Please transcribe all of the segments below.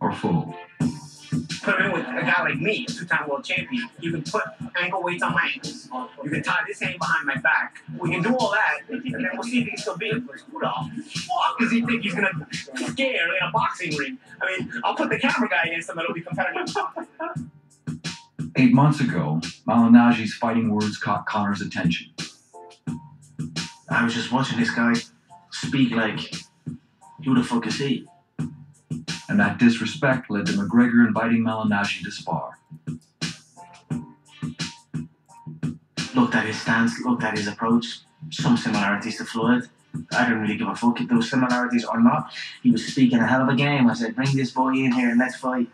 or full. Put him in with a guy like me, a two-time world champion. You can put ankle weights on my ankles. You can tie this hand behind my back. We can do all that, and then we'll see if he can still beat him. Who the fuck does he think he's gonna scare in a boxing ring? I mean, I'll put the camera guy against him, it'll be competitive. 8 months ago, Malinagi's fighting words caught Conor's attention. I was just watching this guy speak like, who the fuck is he? And that disrespect led to McGregor inviting Malinagi to spar. Looked at his stance, looked at his approach, some similarities to Floyd. I didn't really give a fuck if those similarities or not. He was speaking a hell of a game. I said, bring this boy in here and let's fight.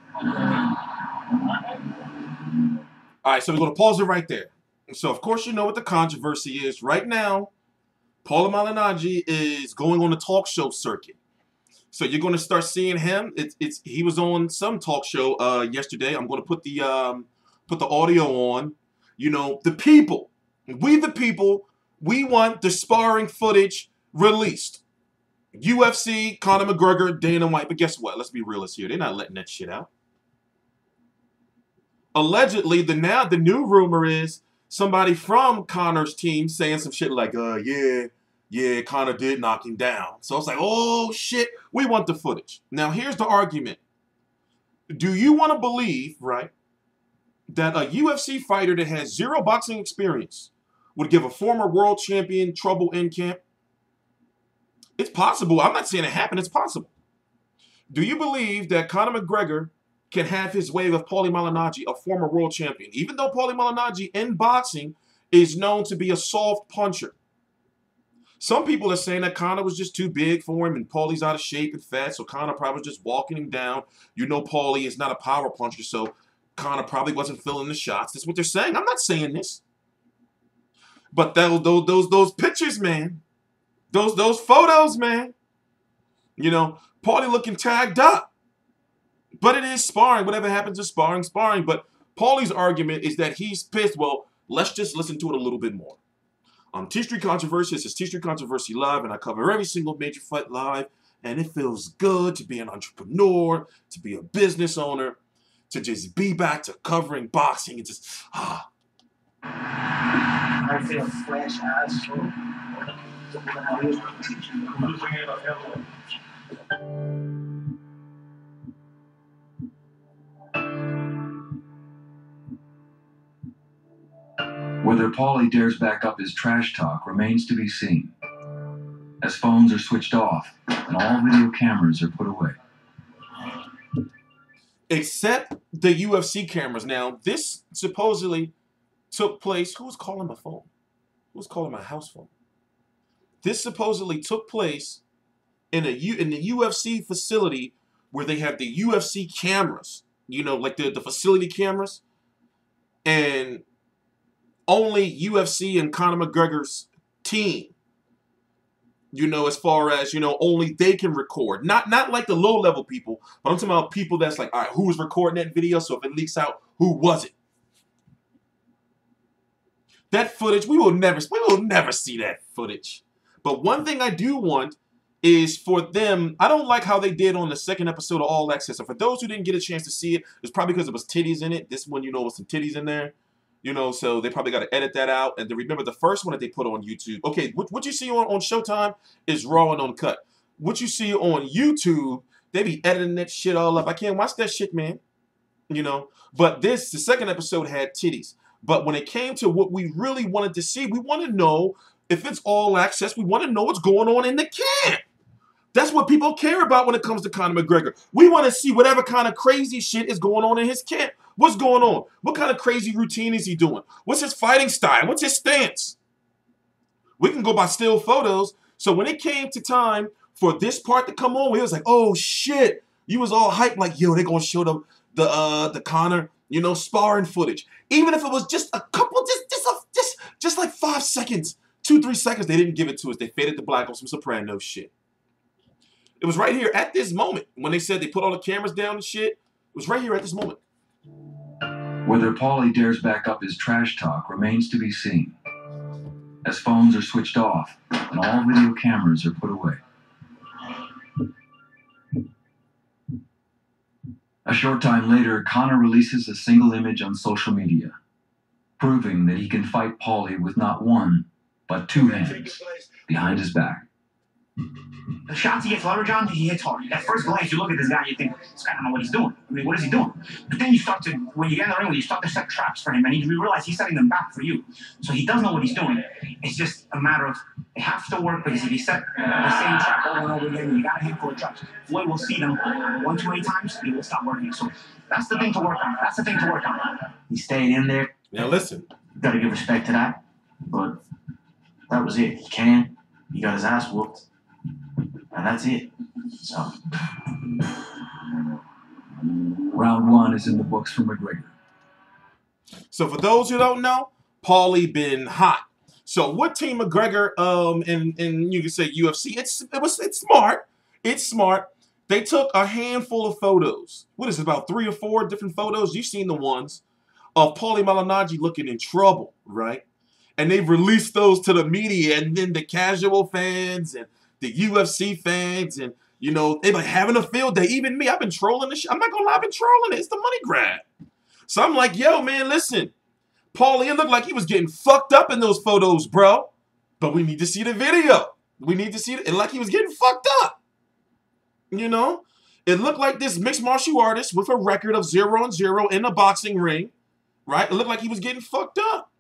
All right, so we're going to pause it right there. So, of course, you know what the controversy is. Right now, Paulie Malignaggi is going on the talk show circuit. So you're going to start seeing him. He was on some talk show yesterday. I'm going to put the audio on. You know, the people, we the people, we want the sparring footage released. UFC, Conor McGregor, Dana White. But guess what? Let's be realists here. They're not letting that shit out. Allegedly, the new rumor is somebody from Conor's team saying some shit like, yeah, Conor did knock him down. So it's like, oh, shit, we want the footage. Now, here's the argument. Do you want to believe, right, that a UFC fighter that has zero boxing experience would give a former world champion trouble in camp? It's possible. I'm not saying it happened. It's possible. Do you believe that Conor McGregor can have his way with Paulie Malignaggi, a former world champion? Even though Paulie Malignaggi in boxing is known to be a soft puncher. Some people are saying that Conor was just too big for him and Paulie's out of shape and fat, so Conor probably was just walking him down. You know Paulie is not a power puncher, so Conor probably wasn't feeling the shots. That's what they're saying. I'm not saying this. But those pictures, man, those photos, man, you know, Paulie looking tagged up. But it is sparring. Whatever happens is sparring. But Paulie's argument is that he's pissed. Well, let's just listen to it a little bit more. T-Street Controversy. This is T-Street Controversy Live, and I cover every single major fight live. And it feels good to be an entrepreneur, to be a business owner, to just be back to covering boxing and just, I feel fresh as fuck. Whether Paulie dares back up his trash talk remains to be seen, as phones are switched off and all video cameras are put away. Except the UFC cameras. Now, this supposedly took place. Who was calling my phone? Who was calling my house phone? This supposedly took place in the UFC facility where they have the UFC cameras. You know, like the facility cameras. And only UFC and Conor McGregor's team, you know, as far as, you know, only they can record. Not like the low-level people, but I'm talking about people that's like, all right, who was recording that video? So if it leaks out, who was it? That footage, we will never see that footage. But one thing I do want is for them, I don't like how they did on the second episode of All Access. And for those who didn't get a chance to see it, it's probably because it was titties in it. This one, you know, was some titties in there. You know, so they probably got to edit that out. And to remember the first one that they put on YouTube. Okay, what you see on Showtime is raw and uncut. What you see on YouTube, they be editing that shit all up. I can't watch that shit, man. You know, but the second episode had titties. But when it came to what we really wanted to see, we want to know if it's All Access. We want to know what's going on in the camp. That's what people care about when it comes to Conor McGregor. We want to see whatever kind of crazy shit is going on in his camp. What's going on? What kind of crazy routine is he doing? What's his fighting style? What's his stance? We can go by still photos. So when it came to time for this part to come on, we was like, oh shit. You was all hyped like, yo, they're going to show the Conor, you know, sparring footage. Even if it was just a couple, just like 5 seconds, 2-3 seconds, they didn't give it to us. They faded to black on some Soprano shit. It was right here at this moment. When they said they put all the cameras down and shit, it was right here at this moment. Whether Paulie dares back up his trash talk remains to be seen, as phones are switched off and all video cameras are put away. A short time later, Conor releases a single image on social media, proving that he can fight Paulie with not one, but two hands behind his back. The shots he hits leverage on, he hits hard. At first glance, you look at this guy, you think, this guy don't know what he's doing. I mean, what is he doing? But then you start to, when you get in the ring, you start to set traps for him, and you realize he's setting them back for you. So he does know what he's doing. It's just a matter of, they have to work, because if you set the same trap over and over again, you got a handful of traps. Floyd will see them one too many times, it will stop working. So that's the thing to work on. That's the thing to work on. He stayed in there. Now listen. Got to give respect to that. But that was it. He came, he got his ass whooped, and that's it. So. Round one is in the books for McGregor. So for those who don't know, Paulie been hot. So what Team McGregor and you can say UFC, it's smart. It's smart. They took a handful of photos. What is it, about 3 or 4 different photos? You've seen the ones of Paulie Malignaggi looking in trouble, right? And they've released those to the media, and then the casual fans and the UFC fans, and you know, they're like having a field day. Even me, I've been trolling this shit. I'm not gonna lie, I've been trolling it. It's the money grab. So I'm like, yo, man, listen. Paulie, it looked like he was getting fucked up in those photos, bro. But we need to see the video. We need to see it. Like he was getting fucked up. You know? It looked like this mixed martial artist with a record of 0-0 in a boxing ring. Right? It looked like he was getting fucked up.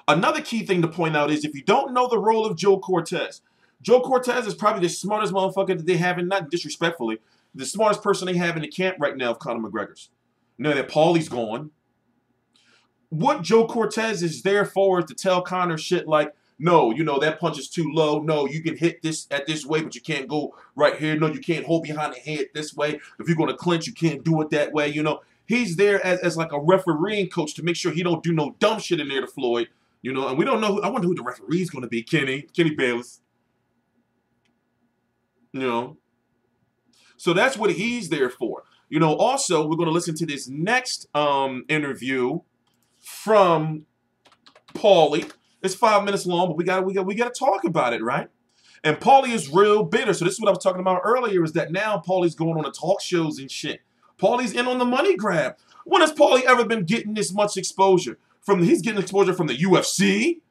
Another key thing to point out is if you don't know the role of Joe Cortez is probably the smartest motherfucker that they have, and not disrespectfully, the smartest person they have in the camp right now of Conor McGregor's. Now that Paulie's gone, what Joe Cortez is there for is to tell Conor shit like, no, you know, that punch is too low. No, you can hit this at this way, but you can't go right here. No, you can't hold behind the head this way. If you're going to clinch, you can't do it that way, you know. He's there as like a refereeing coach to make sure he don't do no dumb shit in there to Floyd, you know. And we don't know. I wonder who the referee is going to be. Kenny Bayless. You know. So that's what he's there for. You know, also, we're going to listen to this next interview from Paulie. It's 5 minutes long, but we got to talk about it, right? And Paulie is real bitter. So this is what I was talking about earlier, is that now Paulie's going on the talk shows and shit. Paulie's in on the money grab. When has Paulie ever been getting this much exposure? He's getting exposure from the UFC.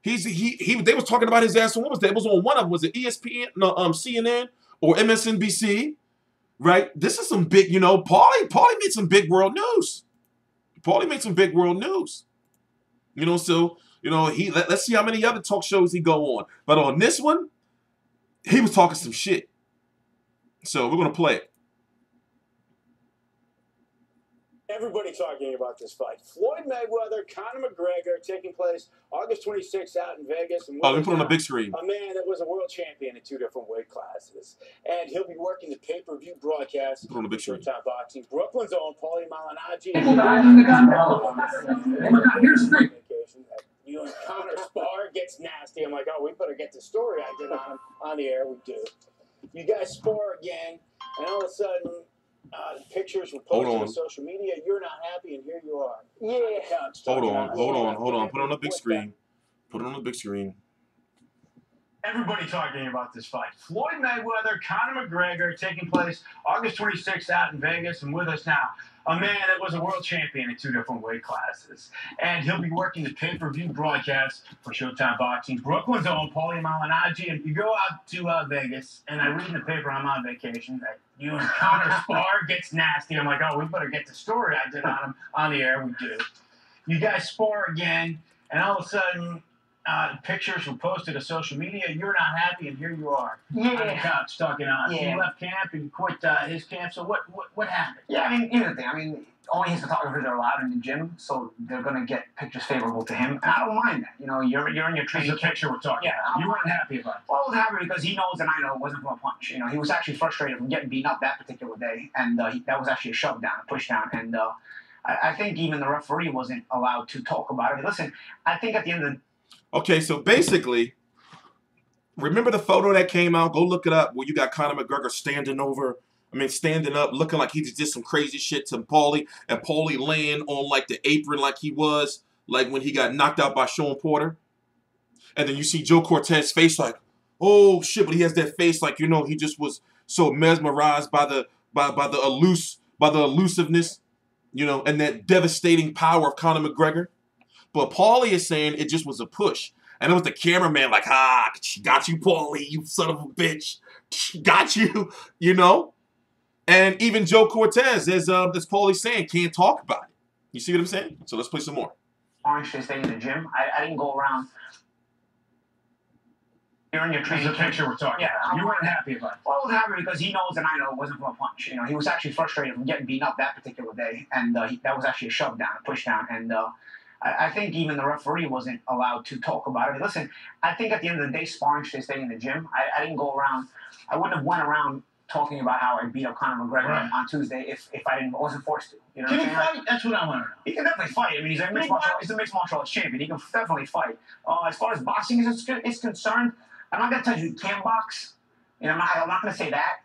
They was talking about his ass on, what was that? It was on one of them. Was it ESPN? No, CNN or MSNBC? Right? This is some big, you know, Paulie made some big world news. Paulie made some big world news. You know, so, you know, let's see how many other talk shows he go on. But on this one, he was talking some shit. So we're going to play it. Everybody talking about this fight. Floyd Mayweather, Conor McGregor, taking place August 26th out in Vegas. And let me put on a big screen. A man that was a world champion in 2 different weight classes. And he'll be working the pay-per-view broadcast. Put on a big screen. Showtime Boxing. Brooklyn's own Paulie Malignaggi. Oh my God, here's the thing. You and Conor spar, gets nasty. I'm like, oh, we better get the story I did on him on the air. We do. You guys spar again, and all of a sudden, pictures were posted on social media. You're not happy, and here you are. Yeah. Hold on. Put on a big screen. Put it on the big screen. Everybody talking about this fight. Floyd Mayweather, Conor McGregor, taking place August 26th out in Vegas, and with us now, a man that was a world champion in 2 different weight classes. And he'll be working the pay-per-view broadcast for Showtime Boxing. Brooklyn's own Paulie Malignaggi. And you go out to Vegas, and I read in the paper, I'm on vacation, that you and Conor spar, gets nasty. I'm like, oh, we better get the story I did on him on the air. We do. You guys spar again, and all of a sudden, pictures were posted to social media. You're not happy, and here you are on the couch talking on. Yeah. He left camp and quit his camp. So what happened? Yeah, I mean, here's the thing. I mean, only his photographers are allowed in the gym, so they're gonna get pictures favorable to him. And I don't mind that. You know, you're in your training. It's a picture we're talking about. You weren't happy about it. Well, I was happy because he knows and I know it wasn't from a punch. You know, he was actually frustrated from getting beaten up that particular day, and that was actually a shove down, a push down, and I think even the referee wasn't allowed to talk about it. Listen, I think at the end of the Okay, so basically, remember the photo that came out? Go look it up where you got Conor McGregor standing up, looking like he just did some crazy shit to Paulie, and Paulie laying on like the apron like he was, like when he got knocked out by Sean Porter. And then you see Joe Cortez's face like, oh shit, but he has that face like, you know, he just was so mesmerized by the by the elusiveness, you know, and that devastating power of Conor McGregor. But Paulie is saying it just was a push. And it was the cameraman like, got you, Paulie, you son of a bitch. Got you, you know? And even Joe Cortez, as Paulie's saying, can't talk about it. You see what I'm saying? So let's play some more. Orange to stay in the gym. I didn't go around. You're in your training. This is the picture we're talking about. You weren't happy about it. Well, I wasn't happy because he knows and I know it wasn't from a punch. You know, he was actually frustrated from getting beaten up that particular day. And that was actually a shove down, a push down. And I think even the referee wasn't allowed to talk about it. I mean, listen, I think at the end of the day, sparring should stay in the gym. I didn't go around. I wouldn't have went around talking about how I beat up Conor McGregor on Tuesday if I wasn't forced to. You know Can what he I'm saying? fight? That's what I want to know. He can definitely fight. I mean, he's a mixed martial arts champion. He can definitely fight. As far as boxing is concerned, I'm not going to tell you he can box. You know, I'm not going to say that.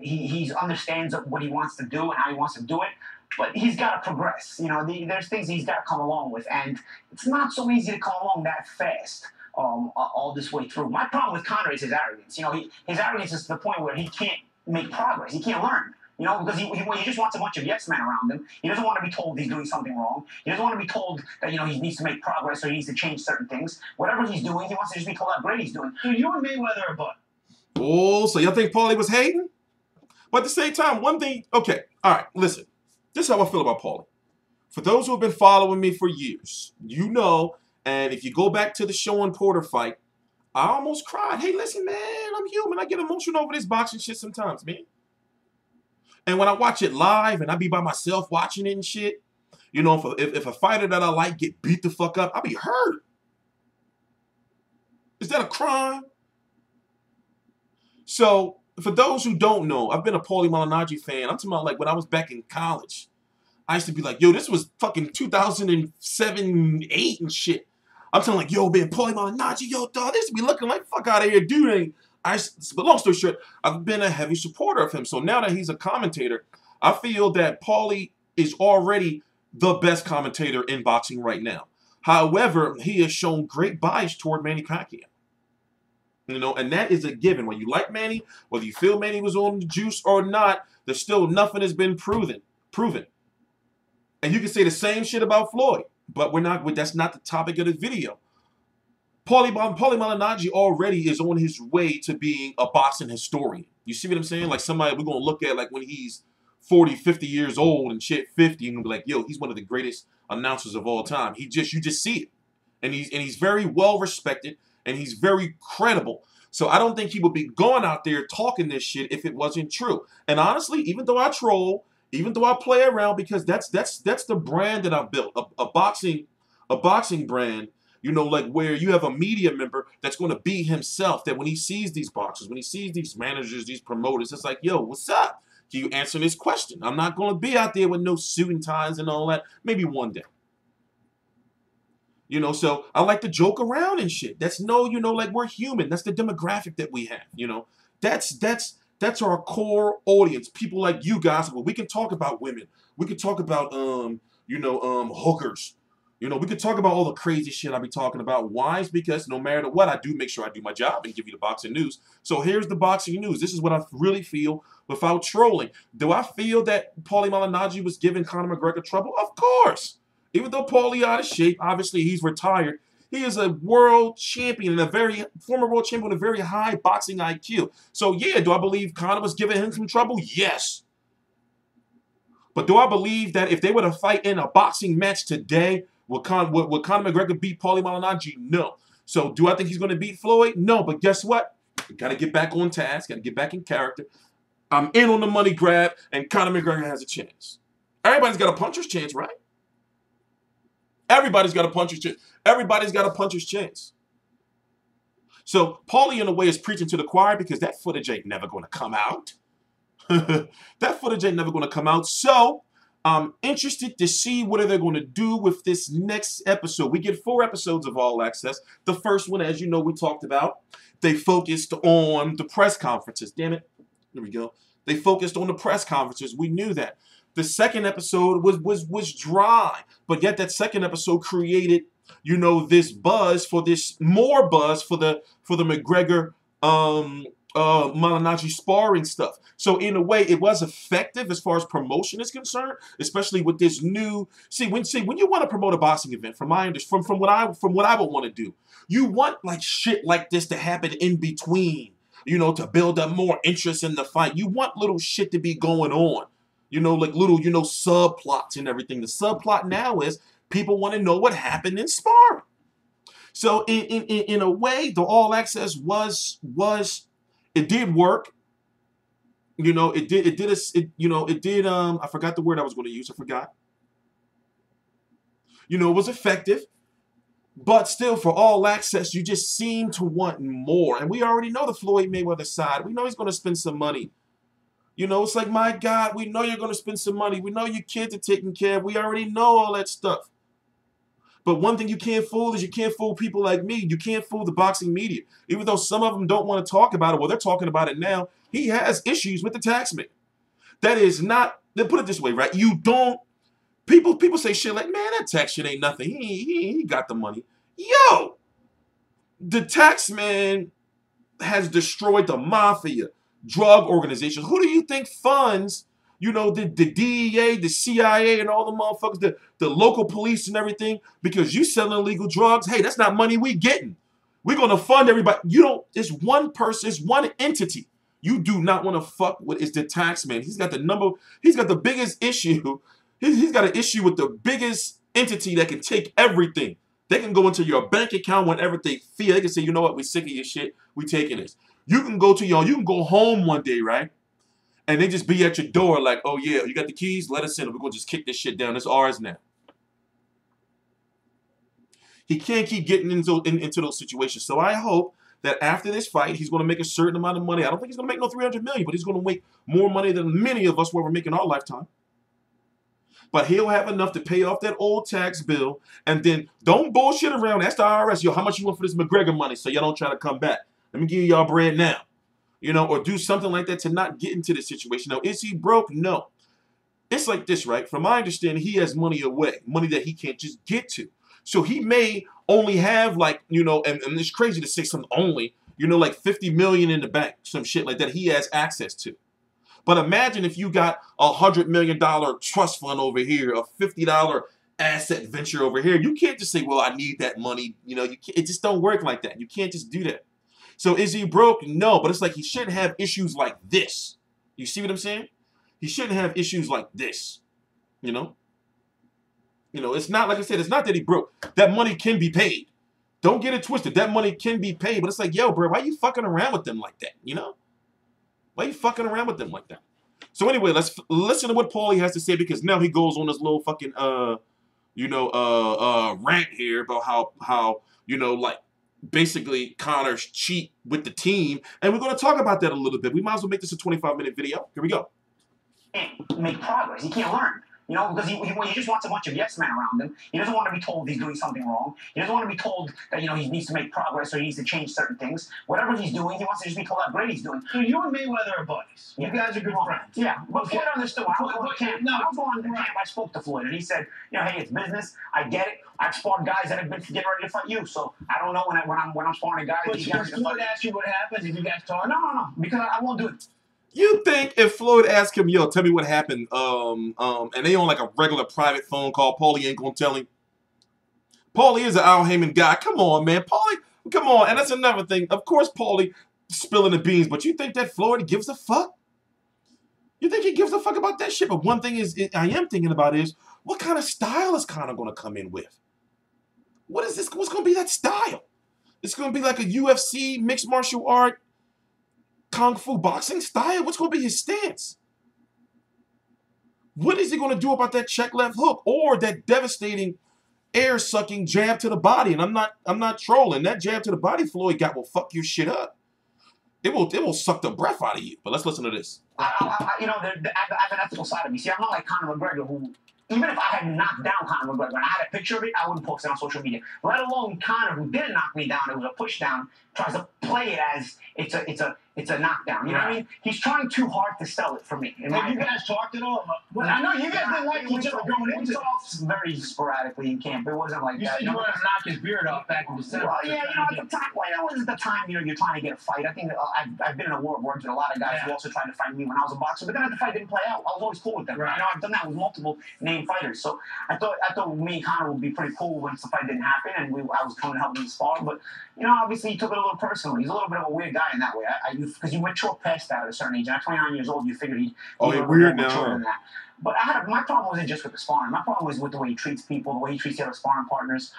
He understands what he wants to do and how he wants to do it. But he's got to progress. You know, there's things he's got to come along with. And it's not so easy to come along that fast all this way through. My problem with Conor is his arrogance. You know, his arrogance is to the point where he can't make progress. He can't learn. You know, because he just wants a bunch of yes men around him. He doesn't want to be told he's doing something wrong. He doesn't want to be told that, you know, he needs to make progress or he needs to change certain things. Whatever he's doing, he wants to just be told how great he's doing. So you and Mayweather are butt. Oh, so y'all think Paulie was hating? But at the same time, one thing, okay, all right, listen. This is how I feel about Paulie. For those who have been following me for years, you know, and if you go back to the Sean Porter fight, I almost cried. Hey, listen, man, I'm human. I get emotional over this boxing shit sometimes, man. And when I watch it live and I be by myself watching it and shit, you know, if a fighter that I like get beat the fuck up, I'll be hurt. Is that a crime? So, for those who don't know, I've been a Paulie Malignaggi fan. I'm talking about like when I was back in college. I used to be like, yo, this was fucking 2007, 8 and shit. I'm telling like, yo, man, Paulie Malignaggi, yo, dog, this be looking like fuck out of here, dude. But long story short, I've been a heavy supporter of him. So now that he's a commentator, I feel that Paulie is already the best commentator in boxing right now. However, he has shown great bias toward Manny Pacquiao. You know, and that is a given. Whether you like Manny, whether you feel Manny was on the juice or not, there's still nothing has been proven. And you can say the same shit about Floyd, but that's not the topic of the video. Paulie Malignaggi already is on his way to being a boxing historian. You see what I'm saying? Like somebody we're going to look at like when he's 40, 50 years old and shit, 50, and be like, yo, he's one of the greatest announcers of all time. You just see it. And he's very well respected. And he's very credible. So I don't think he would be going out there talking this shit if it wasn't true. And honestly, even though I troll, even though I play around, because that's the brand that I've built, a boxing brand, you know, like where you have a media member that's going to be himself, that when he sees these boxers, when he sees these managers, these promoters, it's like, yo, what's up? Can you answer this question? I'm not going to be out there with no suit and ties and all that. Maybe one day. You know, so I like to joke around and shit. That's you know, like we're human. That's the demographic that we have, you know. That's our core audience. People like you guys. Well, we can talk about women. We can talk about, hookers. You know, we could talk about all the crazy shit I be talking about. Why? Is because no matter what, I do make sure I do my job and give you the boxing news. So here's the boxing news. This is what I really feel without trolling. Do I feel that Paulie Malignaggi was giving Conor McGregor trouble? Of course. Even though Paulie out of shape, obviously he's retired. He is a world champion and former world champion with a very high boxing IQ. So yeah, do I believe Conor was giving him some trouble? Yes. But do I believe that if they were to fight in a boxing match today, would Conor McGregor beat Paulie Malignaggi? No. So do I think he's going to beat Floyd? No. But guess what? Got to get back on task. Got to get back in character. I'm in on the money grab, and Conor McGregor has a chance. Everybody's got a puncher's chance, right? Everybody's got a puncher's chance. Everybody's got a puncher's chance. So Paulie, in a way, is preaching to the choir because that footage ain't never going to come out. That footage ain't never going to come out. So I'm interested to see what are they going to do with this next episode. We get 4 episodes of All Access. The first one, as you know, we talked about. They focused on the press conferences. Damn it. There we go. They focused on the press conferences. We knew that. The second episode was dry, but yet that second episode created, you know, this buzz for the McGregor Malinachi sparring stuff. So in a way, it was effective as far as promotion is concerned, especially with this new. See, when you want to promote a boxing event, from what I would want to do, you want like shit like this to happen in between. You know, to build up more interest in the fight. You want little shit to be going on. You know, like little subplots and everything. The subplot now is people want to know what happened in sparring. So in a way, the All Access was. It did work. You know, it did I forgot the word I was going to use. I forgot. You know, it was effective. But still, for All Access, you just seem to want more. And we already know the Floyd Mayweather side. We know he's going to spend some money. You know, it's like, my God, we know you're going to spend some money. We know your kids are taken care of. We already know all that stuff. But one thing you can't fool is you can't fool people like me. You can't fool the boxing media. Even though some of them don't want to talk about it, well, they're talking about it now. He has issues with the tax man. That is not, they put it this way, right? You don't, people say shit like, man, that tax shit ain't nothing. He got the money. Yo, the tax man has destroyed the mafia, drug organizations. Who do you think funds, you know, the DEA, the CIA, and all the motherfuckers, the local police and everything, because you selling illegal drugs? Hey, that's not money we getting. We're going to fund everybody. You don't, it's one person, it's one entity. You do not want to fuck with is the tax man. He's got the biggest issue. He's got an issue with the biggest entity that can take everything. They can go into your bank account whenever they feel. They can say, you know what, we're sick of your shit. We taking this. You can go home one day, right? And they just be at your door like, oh yeah, you got the keys? Let us in. We're going to just kick this shit down. It's ours now. He can't keep getting into those situations. So I hope that after this fight, he's going to make a certain amount of money. I don't think he's going to make no $300 million, but he's going to make more money than many of us will ever make in our lifetime. But he'll have enough to pay off that old tax bill. And then don't bullshit around. Ask the IRS, yo, how much you want for this McGregor money so y'all don't try to come back? Let me give y'all bread now. You know, or do something like that to not get into this situation. Now, is he broke? No. It's like this, right? From my understanding, he has money away, money that he can't just get to. So he may only have like, you know, and it's crazy to say something only, you know, like 50 million in the bank, some shit like that he has access to. But imagine if you got $100 million trust fund over here, a $50 asset venture over here. You can't just say, well, I need that money. You know, it just don't work like that. You can't just do that. So is he broke? No, but it's like he shouldn't have issues like this. You see what I'm saying? He shouldn't have issues like this, you know? You know, it's not, like I said, it's not that he broke. That money can be paid. Don't get it twisted. That money can be paid, but it's like, yo, bro, why you fucking around with them like that, you know? Why you fucking around with them like that? So anyway, let's listen to what Paulie has to say, because now he goes on this little fucking, rant here about how, you know, like, basically Conor's cheat with the team. And we're going to talk about that a little bit. We might as well make this a 25-minute video. Here we go. Can't make progress. He can't learn. You know, because he just wants a bunch of yes men around him. He doesn't want to be told he's doing something wrong. He doesn't want to be told that, you know, he needs to make progress or he needs to change certain things. Whatever he's doing, he wants to just be told how great he's doing. So you and Mayweather are buddies. Yeah. You guys are good friends. Yeah, but Floyd understood. I was going to camp. I spoke to Floyd, and he said, you know, hey, it's business. I get it. I've sparred guys that have been getting ready to fight you, so I don't know when I'm sparring guys. But does Floyd ask you what happens if you guys talk? No, because I won't do it. You think if Floyd asked him, yo, tell me what happened, and they on like a regular private phone call, Paulie ain't gonna tell him? Paulie is an Al Heyman guy. Come on, man. Paulie, come on. And that's another thing. Of course, Paulie spilling the beans, but you think that Floyd gives a fuck? You think he gives a fuck about that shit? But one thing I am thinking about is, what kind of style is Conor gonna come in with? What is this? What's gonna be that style? It's gonna be like a UFC mixed martial art, Kung Fu boxing style? What's going to be his stance? What is he going to do about that check left hook or that devastating air-sucking jab to the body? And I'm not trolling. That jab to the body Floyd got will fuck your shit up. It will suck the breath out of you. But let's listen to this. You know, I have an ethical side of me. See, I'm not like Conor McGregor, who, even if I had knocked down Conor McGregor and I had a picture of it, I wouldn't post it on social media. Let alone Conor, who didn't knock me down, it was a push down, tries to play it as it's a knockdown. You know what I mean? He's trying too hard to sell it for me. Have you guys talked at all? Well, I know you guys didn't like each other going into it. Very sporadically in camp. It wasn't like You that. said you wanted to knock his beard off back in December. Well, yeah, you know, at the time, well, that was the time, you know, you're trying to get a fight. I think I've been in a war of words with a lot of guys who also tried to fight me when I was a boxer, but then the fight didn't play out. I was always cool with them. Right. You know, I've done that with multiple named fighters. So I thought me and Conor would be pretty cool once the fight didn't happen, and I was coming to help him spar. But you know, obviously, he took it a little personally. He's a little bit of a weird guy in that way. Because you mature past that at a certain age. And at 29 years old, you figured he'd you're weird now. Than that. But my problem wasn't just with the sparring. My problem was with the way he treats people, the way he treats the other sparring partners.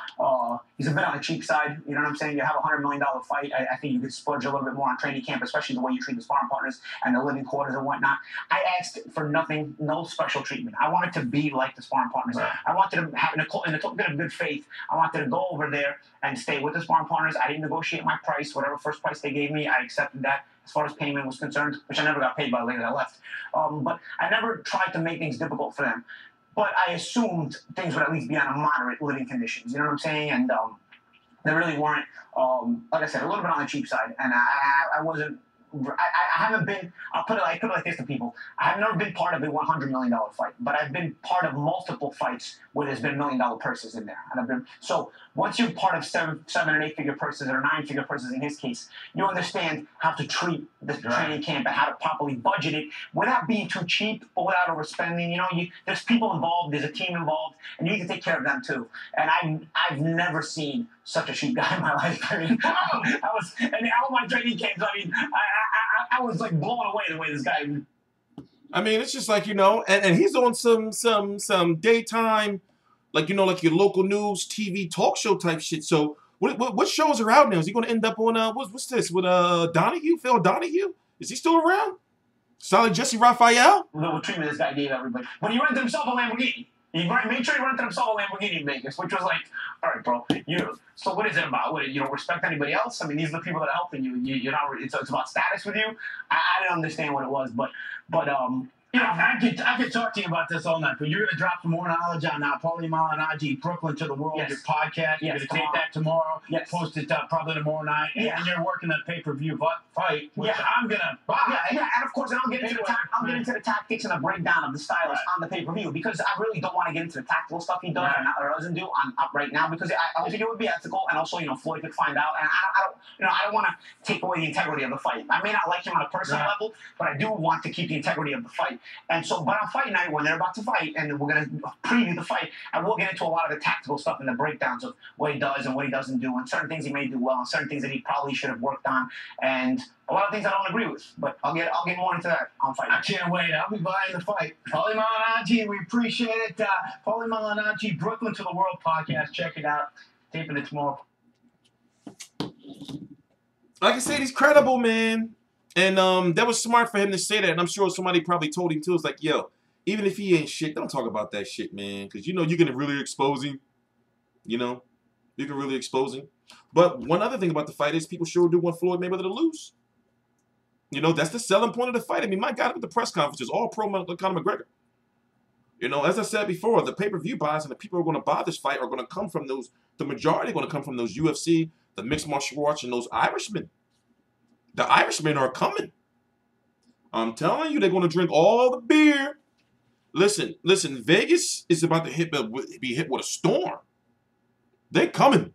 He's a bit on the cheap side. You know what I'm saying? You have a $100 million fight. I think you could splurge a little bit more on training camp, especially the way you treat the sparring partners and the living quarters and whatnot. I asked for nothing, no special treatment. I wanted to be like the sparring partners. Right. I wanted to have, in a bit of good faith, I wanted to go over there and stay with the sparring partners. I didn't negotiate my price. Whatever first price they gave me, I accepted that. As far as payment was concerned, which I never got paid by later I left. But I never tried to make things difficult for them. But I assumed things would at least be on a moderate living conditions. You know what I'm saying? And they really weren't, like I said, a little bit on the cheap side. And I wasn't, I haven't been, I put it like this to people. I've never been part of a $100 million fight, but I've been part of multiple fights where there's been $1 million purses in there. And so once you're part of seven and 8 figure purses or 9 figure purses in his case, you understand how to treat the training camp and how to properly budget it without being too cheap or without overspending. You know, there's people involved, there's a team involved, and you need to take care of them too. And I've never seen such a cheap guy in my life. I mean, and all my training camps, I mean, I was like blown away the way this guy. I mean, it's just like, you know, and he's on some daytime, like, you know, like your local news, TV, talk show type shit. So what shows are out now? Is he going to end up on, what's this, with Donahue, Phil Donahue? Is he still around? Solid Jesse Raphael? What treatment this guy gave everybody. But he rented himself a Lamborghini. He made sure he rented himself a Lamborghini in Vegas, which was like, all right, bro. So what is it about? What, you don't respect anybody else? I mean, these are the people that are helping you. You're not. It's about status with you. I didn't understand what it was, but you know, I could talk to you about this all night, but you're going to drop some more knowledge on PAULIE Malignaggi, Brooklyn to the World, your podcast. You're going to take that tomorrow, post it probably tomorrow night, and you're working that pay-per-view fight, which I'm going to buy. And of course, I'll get into the tactics and the breakdown of the styles on the pay-per-view, because I really don't want to get into the tactical stuff he does or doesn't do right now, because I don't think it would be ethical, and also, you know, Floyd could find out, and I don't want to take away the integrity of the fight. I may not like him on a personal level, but I do want to keep the integrity of the fight. And so, but on fight night, when they're about to fight, and we're going to preview the fight, I will get into a lot of the tactical stuff and the breakdowns of what he does and what he doesn't do, and certain things he may do well, and certain things that he probably should have worked on, and a lot of things I don't agree with. But I'll get more into that on fight night. I can't wait. I'll be buying the fight. PAULIE Malignaggi, we appreciate it. PAULIE Malignaggi, Brooklyn to the World podcast. Check it out. Taping it tomorrow. Like I said, he's credible, man. And that was smart for him to say that. And I'm sure somebody probably told him too. It's like, yo, even if he ain't shit, don't talk about that shit, man. Because, you know, you're going to really expose him. You know, you can really expose him. But one other thing about the fight is people sure do want Floyd Mayweather to lose. You know, that's the selling point of the fight. I mean, my God, at the press conferences, all pro Conor McGregor. You know, as I said before, the pay-per-view buys and the people who are going to buy this fight are going to come from those, the majority are going to come from those UFC, the mixed martial arts, and those Irishmen. The Irishmen are coming. I'm telling you, they're going to drink all the beer. Listen, Vegas is about to be hit with a storm. They're coming.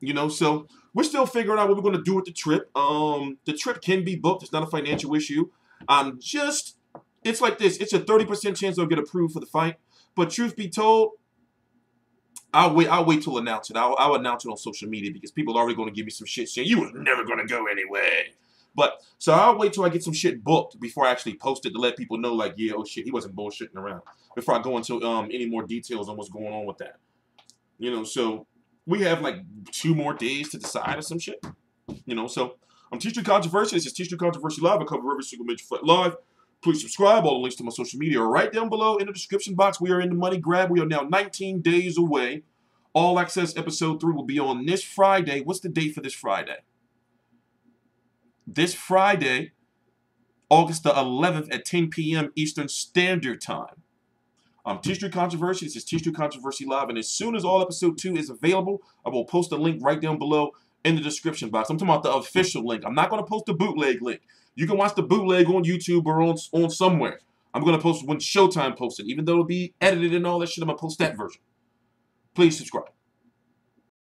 You know, so we're still figuring out what we're going to do with the trip. The trip can be booked. It's not a financial issue. It's like this. It's a 30% chance they'll get approved for the fight. But truth be told, I'll wait till announce it. I'll announce it on social media because people are already going to give me some shit saying you was never going to go anyway. But so I'll wait till I get some shit booked before I actually post it to let people know, like, yeah, oh shit, he wasn't bullshitting around. Before I go into any more details on what's going on with that. You know, so we have like 2 more days to decide or some shit. You know, so I'm T-Street Controversy. This is T-Street Controversy Live. I cover every single major fight live. Please subscribe. All the links to my social media are right down below in the description box. We are in the money grab. We are now 19 days away. All Access Episode 3 will be on this Friday. What's the date for this Friday? This Friday, August the 11th at 10 p.m. Eastern Standard Time. T-Street Controversy. This is T-Street Controversy Live. And as soon as all Episode 2 is available, I will post a link right down below in the description box. I'm talking about the official link. I'm not going to post the bootleg link. You can watch the bootleg on YouTube or on somewhere. I'm going to post when Showtime posts it. Even though it'll be edited and all that shit, I'm going to post that version. Please subscribe.